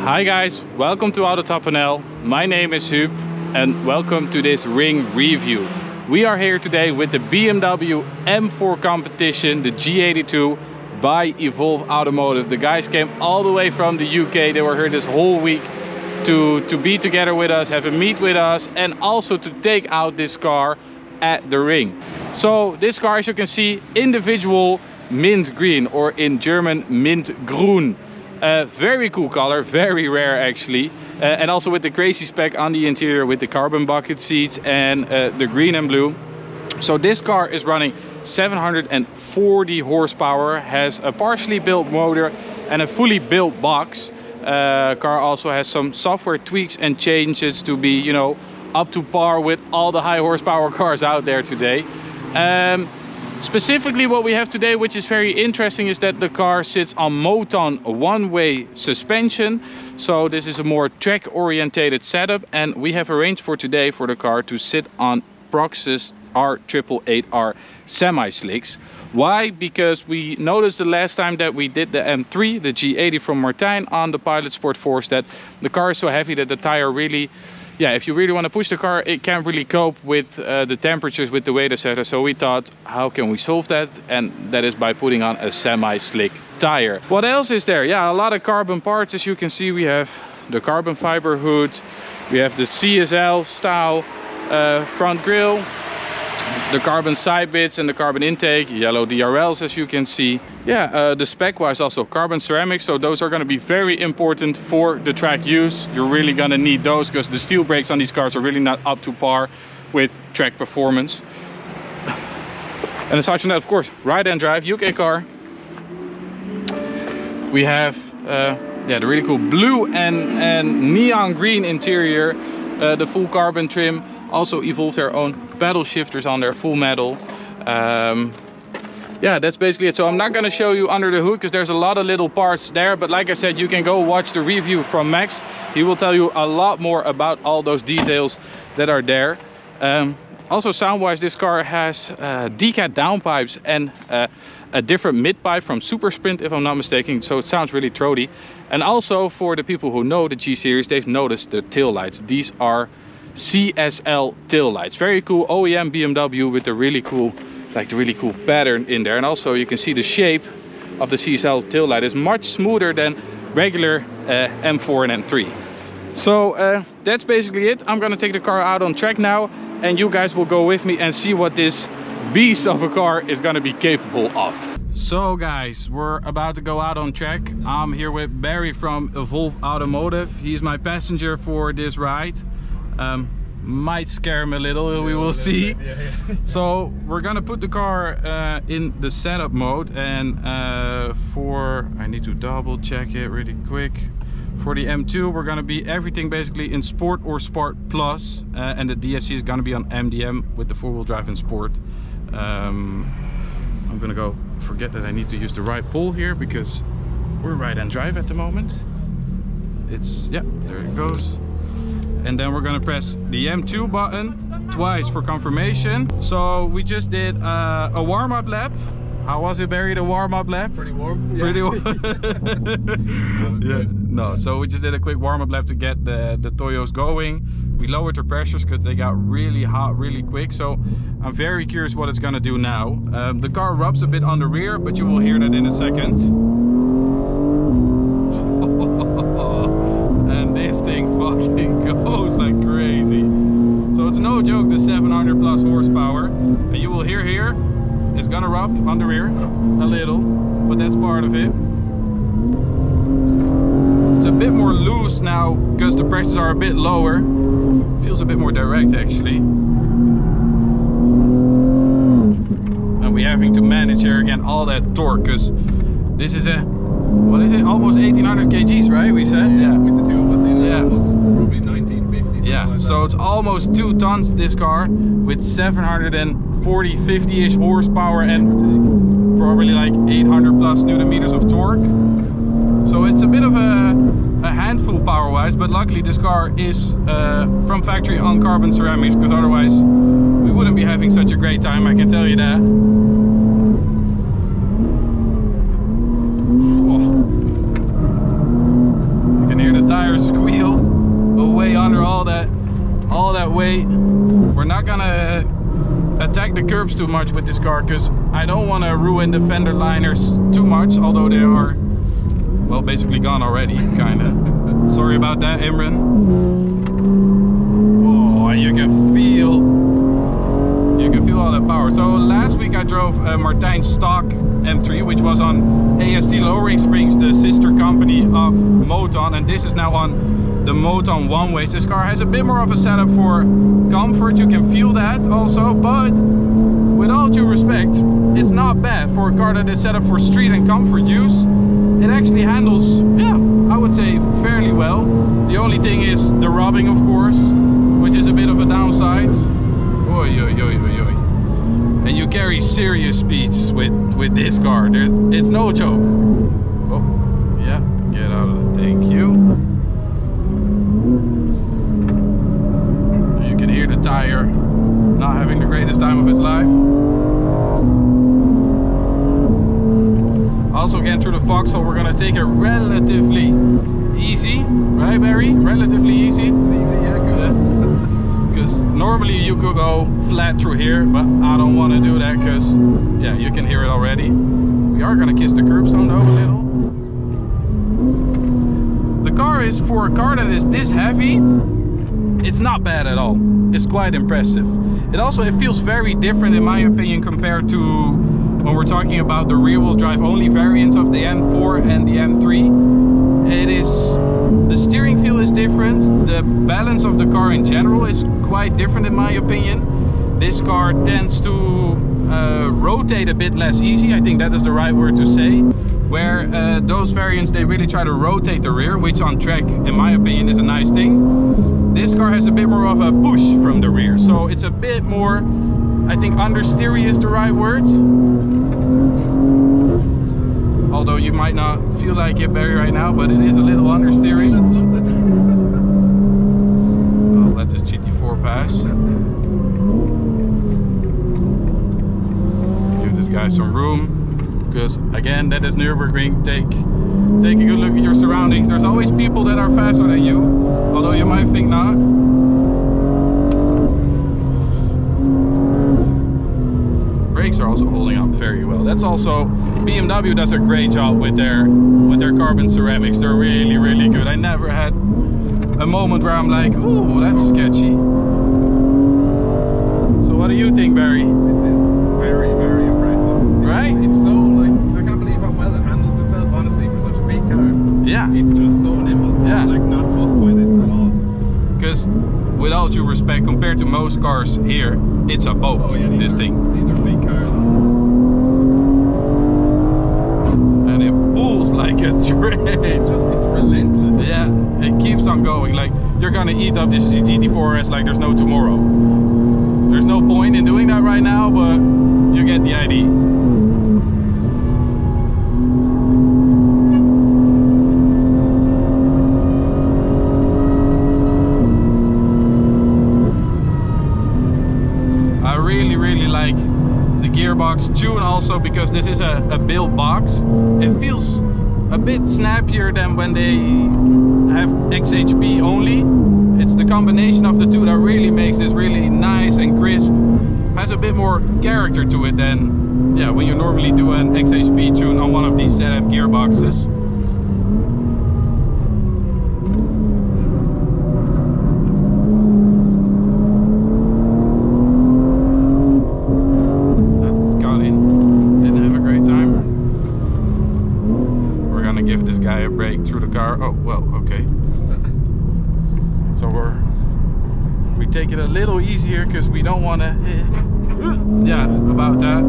Hi guys, welcome to Autotop.nl. My name is Huub and welcome to this ring review. We are here today with the BMW M4 competition, the G82 by Evolve Automotive. The guys came all the way from the UK. They were here this whole week to be together with us, have a meet with us, and also to take out this car at the ring. So this car, as you can see, individual mint green, or in German mint groen. Very cool color, very rare actually, and also with the crazy spec on the interior with the carbon bucket seats and the green and blue. So this car is running 740 horsepower, has a partially built motor and a fully built box. Car also has some software tweaks and changes to be, you know, up to par with all the high horsepower cars out there today. Specifically what we have today, which is very interesting, is that the car sits on Moton one-way suspension. So this is a more track orientated setup, and we have arranged for today for the car to sit on Proxys R888R semi-slicks. Why? Because we noticed the last time that we did the M3, the G80 from Martijn on the Pilot Sport Force, that the car is so heavy that the tire really, yeah, if you really want to push the car, it can't really cope with the temperatures with the weight etc. So we thought, how can we solve that? And that is by putting on a semi-slick tire. What else is there? Yeah, a lot of carbon parts. As you can see, we have the carbon fiber hood, we have the CSL style front grille, the carbon side bits and the carbon intake, yellow DRLs, as you can see. Yeah, the spec wise also carbon ceramics, so those are going to be very important for the track use. You're really going to need those because the steel brakes on these cars are really not up to par with track performance. And aside from that, of course, ride and drive, UK car. We have yeah, the really cool blue and neon green interior, the full carbon trim. Also Evolve their own pedal shifters on their full metal. Yeah, that's basically it. So I'm not going to show you under the hood because there's a lot of little parts there, but like I said, you can go watch the review from Max. He will tell you a lot more about all those details that are there. Also sound wise, this car has decat downpipes and a different mid pipe from Super Sprint, if I'm not mistaken, so it sounds really throaty. And also for the people who know the G series, they've noticed the tail lights. These are CSL tail lights, very cool OEM BMW with the really cool, like the really cool pattern in there. And also you can see the shape of the CSL tail light is much smoother than regular M4 and M3. So that's basically it. I'm gonna take the car out on track now, and you guys will go with me and see what this beast of a car is gonna be capable of. So guys, we're about to go out on track. I'm here with Barry from Evolve Automotive. He's my passenger for this ride. Might scare him a little, we will see. So we're gonna put the car in the setup mode, and I need to double check it really quick. For the M2 we're gonna be everything basically in Sport or Sport Plus, and the DSC is gonna be on MDM with the four-wheel drive in Sport. I'm gonna go forget that I need to use the right pole here because we're ride and drive at the moment. It's, yeah, there it goes. And then we're gonna press the M2 button twice for confirmation. So we just did a warm-up lap. How was it, Barry, the warm-up lap? Pretty warm. Yeah. Pretty warm. Yeah. No, so we just did a quick warm-up lap to get the Toyos going. We lowered the pressures because they got really hot really quick. So I'm very curious what it's gonna do now. The car rubs a bit on the rear, but you will hear that in a second. And this thing fucking goes like crazy. So it's no joke, the 700 plus horsepower. And you will hear here, it's gonna rub on the rear a little, but that's part of it. It's a bit more loose now because the pressures are a bit lower. Feels a bit more direct actually. And we're having to manage here again all that torque because this is a, what is it, almost 1800 kgs, right? We said, yeah. With the two of us, yeah, it was probably 1950. Yeah, like so it's almost 2 tons this car with 740, 50-ish horsepower and probably like 800 plus Newton meters of torque. So it's a bit of a handful power-wise, but luckily this car is from factory on carbon ceramics, because otherwise we wouldn't be having such a great time, I can tell you that. tires squeal away under all that weight. We're not gonna attack the curbs too much with this car because I don't want to ruin the fender liners too much, although they are, well, basically gone already, kinda. Sorry about that, Imran. Oh, you can feel all that power. So last week I drove Martijn's stock M3, which was on AST Lowering Springs, the sister company of Moton, and this is now on the Moton one ways. This car has a bit more of a setup for comfort, you can feel that also, but with all due respect, it's not bad for a car that is set up for street and comfort use. It actually handles, yeah, I would say fairly well. The only thing is the rubbing, of course, which is a bit of a downside. Oy, oy, oy, oy, oy. And you carry serious speeds with this car. It's no joke. Oh, yeah, get out of it. Thank you. You can hear the tire not having the greatest time of its life. Also again through the foxhole, we're gonna take it relatively easy, right Barry? Relatively easy. It's easy, yeah, good. Because normally you could go flat through here, but I don't want to do that because, yeah, you can hear it already. We are gonna kiss the curbstone though a little. The car is, for a car that is this heavy, it's not bad at all. It's quite impressive. It feels very different in my opinion compared to when we're talking about the rear-wheel drive only variants of the M4 and the M3. The steering feel is different. The balance of the car in general is quite different in my opinion. This car tends to rotate a bit less easy. I think that is the right word to say. Where those variants, they really try to rotate the rear, which on track, in my opinion, is a nice thing. This car has a bit more of a push from the rear, so it's a bit more, I think understeery is the right word. Although you might not feel like it, Barry, right now, but it is a little understeery. That's something. I'll let this GT4 pass. Give this guy some room. Because again, that is Nurburgring. Take a good look at your surroundings. There's always people that are faster than you, although you might think not. Brakes are also holding up very well. That's also, BMW does a great job with their carbon ceramics. They're really, really good. I never had a moment where I'm like, ooh, that's sketchy. So what do you think, Barry? This is very, very impressive. Right? It's so, like, I can't believe how well it handles itself, honestly, for such a big car. Yeah. It's just so nimble. Yeah. It's like not fussed by this at all. Because with all due respect, compared to most cars here, it's a boat, Oh, yeah, this thing. These are big cars. And it pulls like a train. It's relentless. Yeah, it keeps on going. Like, you're gonna eat up this GT4 RS like there's no tomorrow. There's no point in doing that right now, but you get the idea. I really, really like the gearbox tune also, because this is a built box. It feels a bit snappier than when they have XHP only. It's the combination of the two that really makes this really nice and crisp. Has a bit more character to it than, yeah, when you normally do an XHP tune on one of these ZF gearboxes. Got in, didn't have a great time. We're gonna give this guy a break through the car. Oh, well, okay. So we take it a little easier because we don't want to. Yeah, about that.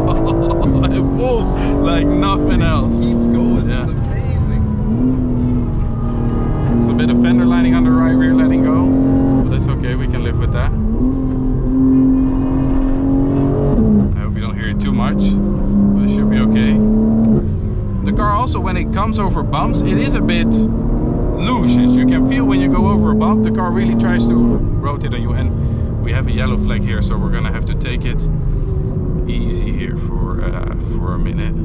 Oh, it pulls like nothing else. It keeps going. Yeah. It's amazing. It's a bit of fender lining on the right rear letting go, but that's okay. We can live with that. I hope you don't hear it too much, but it should be okay. The car also, when it comes over bumps, it is a bit loose. As you can feel when you go over a bump, the car really tries to rotate on you. And we have a yellow flag here, so we're gonna have to take it easy here for a minute.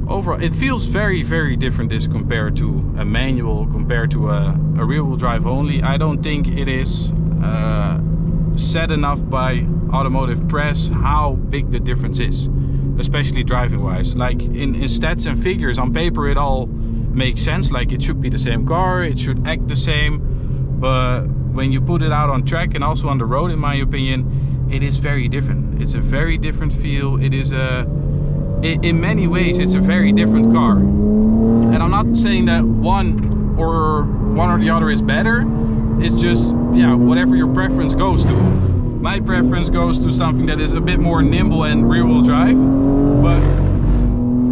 overall it feels very different, this compared to a manual, compared to a rear-wheel drive only. I don't think it is said enough by automotive press how big the difference is, especially driving wise. Like in stats and figures on paper it all makes sense, like it should be the same car, it should act the same, but when you put it out on track and also on the road, in my opinion, it is very different. It's a very different feel. It is in many ways it's a very different car. And I'm not saying that one or the other is better. It's just, yeah, whatever your preference goes to. My preference goes to something that is a bit more nimble and rear-wheel drive, but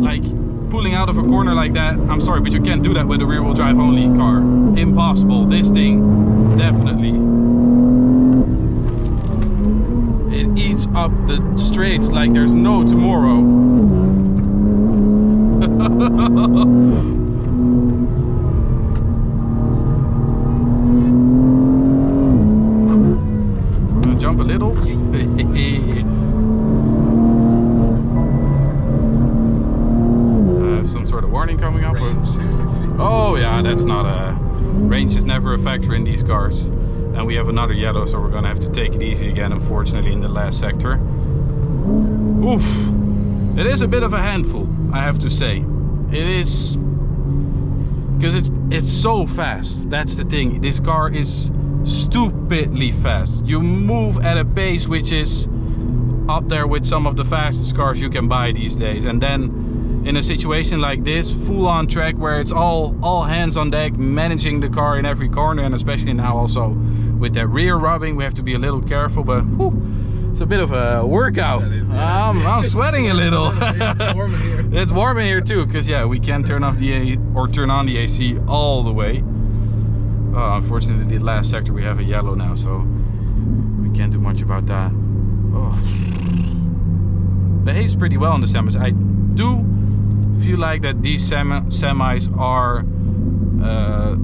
like pulling out of a corner like that, I'm sorry, but you can't do that with a rear-wheel drive only car. Impossible. This thing, definitely. It eats up the straights like there's no tomorrow. We're gonna jump a little. Some sort of warning coming up. Oh yeah, that's not a... Range is never a factor in these cars. And we have another yellow, so we're gonna have to take it easy again, unfortunately, in the last sector. Oof. It is a bit of a handful, I have to say. It is... because it's so fast. That's the thing. This car is stupidly fast. You move at a pace which is up there with some of the fastest cars you can buy these days. And then in a situation like this, full on track, where it's all hands on deck, managing the car in every corner, and especially now also with that rear rubbing, we have to be a little careful. But whew, it's a bit of a workout. That is, yeah. I'm sweating a little. It's warm in here. It's warm in here too, because yeah, we can't turn off the turn on the AC all the way. Unfortunately, the last sector we have a yellow now, so we can't do much about that. Oh. Behaves pretty well on the semis. I do feel like that these semis are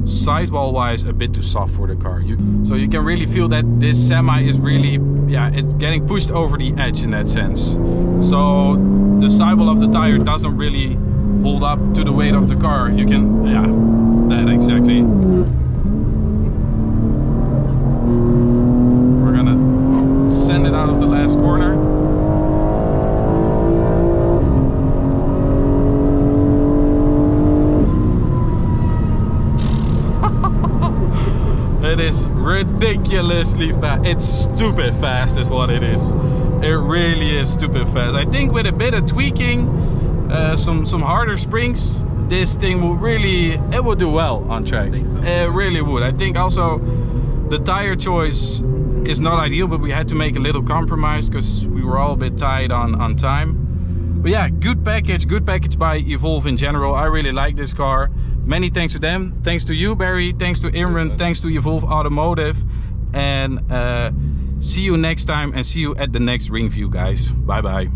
sidewall wise a bit too soft for the car. So you can really feel that this semi is really, yeah, it's getting pushed over the edge in that sense. So the sidewall of the tire doesn't really hold up to the weight of the car. You can, yeah, that exactly. We're gonna send it out of the last corner. It is ridiculously fast. It's stupid fast is what it is. It really is stupid fast. I think with a bit of tweaking, some harder springs, this thing will really, it will do well on track. I think so. It really would. I think also the tire choice is not ideal, but we had to make a little compromise because we were all a bit tight on time. But yeah, good package by Evolve in general. I really like this car. Many thanks to them. Thanks to you, Barry. Thanks to Imran. Thanks to Evolve Automotive. And see you next time, and see you at the next review, guys. Bye bye.